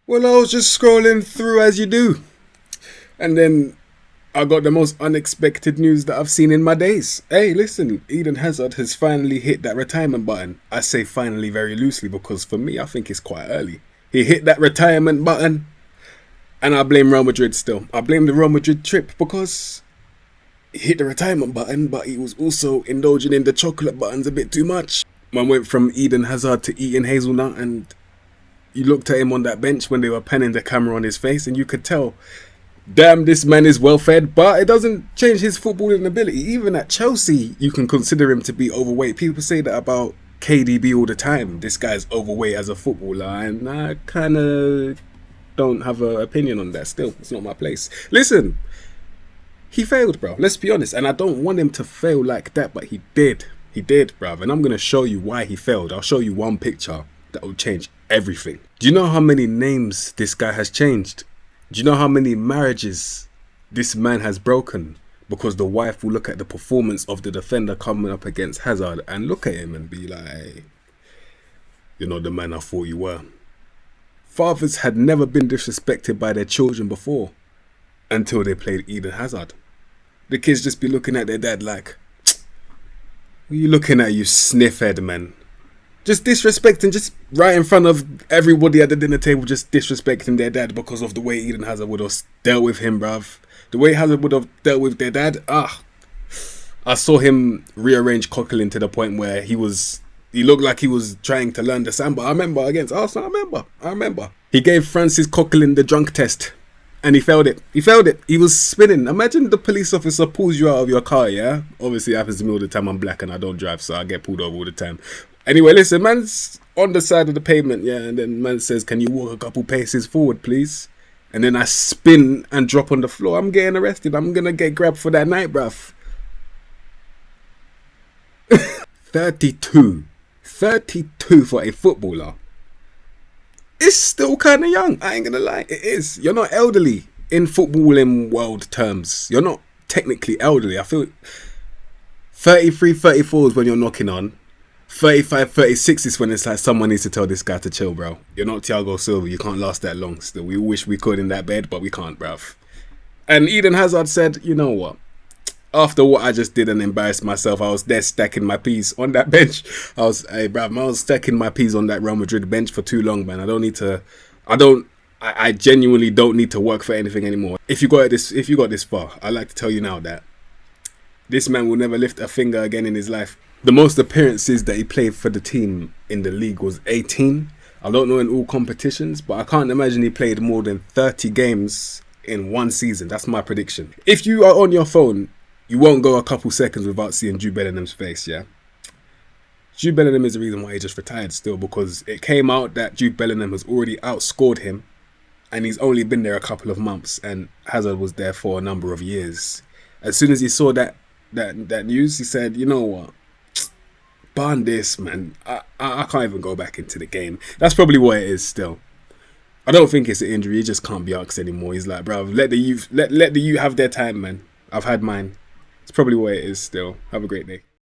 Well, I was just scrolling through as you do, and then I got the most unexpected news that I've seen in my days. Hey, listen, Eden Hazard has finally hit that retirement button. I say finally very loosely because for me, I think it's quite early. He hit that retirement button, and I blame Real Madrid still. I blame the Real Madrid trip because he hit the retirement button, but he was also indulging in the chocolate buttons a bit too much. Man went from Eden Hazard to eating hazelnut, and you looked at him on that bench when they were panning the camera on his face, and you could tell, damn, this man is well fed, but it doesn't change his footballing ability. Even at Chelsea, you can consider him to be overweight. People say that about KDB all the time. This guy's overweight as a footballer, and I kind of don't have an opinion on that still. It's not my place. Listen, he failed, bro. Let's be honest. And I don't want him to fail like that, but he did. He did, bruv. And I'm going to show you why he failed. I'll show you one picture that will change everything. Do you know how many names this guy has changed? Do you know how many marriages this man has broken? Because the wife will look at the performance of the defender coming up against Hazard and look at him and be like, you're not the man I thought you were. Fathers had never been disrespected by their children before until they played Eden Hazard. The kids just be looking at their dad like, what are you looking at, you sniffhead, man? Just disrespecting, just right in front of everybody at the dinner table, just disrespecting their dad because of the way Eden Hazard would have dealt with him, bruv. The way Hazard would have dealt with their dad, I saw him rearrange Coquelin to the point where he looked like he was trying to learn the samba. I remember against Arsenal, I remember. He gave Francis Coquelin the drunk test. And he failed it. He was spinning. Imagine the police officer pulls you out of your car, yeah? Obviously, it happens to me all the time. I'm black and I don't drive, so I get pulled over all the time. Anyway, listen, man's on the side of the pavement, yeah? And then man says, can you walk a couple paces forward, please? And then I spin and drop on the floor. I'm getting arrested. I'm going to get grabbed for that night, bruv. 32. 32 for a footballer. It's still kind of young. I ain't gonna lie. It is. You're not elderly in footballing world terms. You're not technically elderly. I feel 33, 34 is when you're knocking on. 35, 36 is when it's like someone needs to tell this guy to chill, bro. You're not Thiago Silva. You can't last that long still. We wish we could in that bed, but we can't, bruv. And Eden Hazard said, you know what? After what I just did and embarrassed myself, I was there stacking my peas on that bench. I was stacking my peas on that Real Madrid bench for too long, man. I genuinely don't need to work for anything anymore. If you got this far, I'd like to tell you now that this man will never lift a finger again in his life. The most appearances that he played for the team in the league was 18. I don't know in all competitions, but I can't imagine he played more than 30 games in one season. That's my prediction. If you are on your phone, you won't go a couple seconds without seeing Jude Bellingham's face, yeah? Jude Bellingham is the reason why he just retired still, because it came out that Jude Bellingham has already outscored him and he's only been there a couple of months and Hazard was there for a number of years. As soon as he saw that news, he said, you know what? Ban this, man. I can't even go back into the game. That's probably what it is still. I don't think it's an injury. He just can't be asked anymore. He's like, bro, let the youth have their time, man. I've had mine. It's probably what it is still. Have a great day.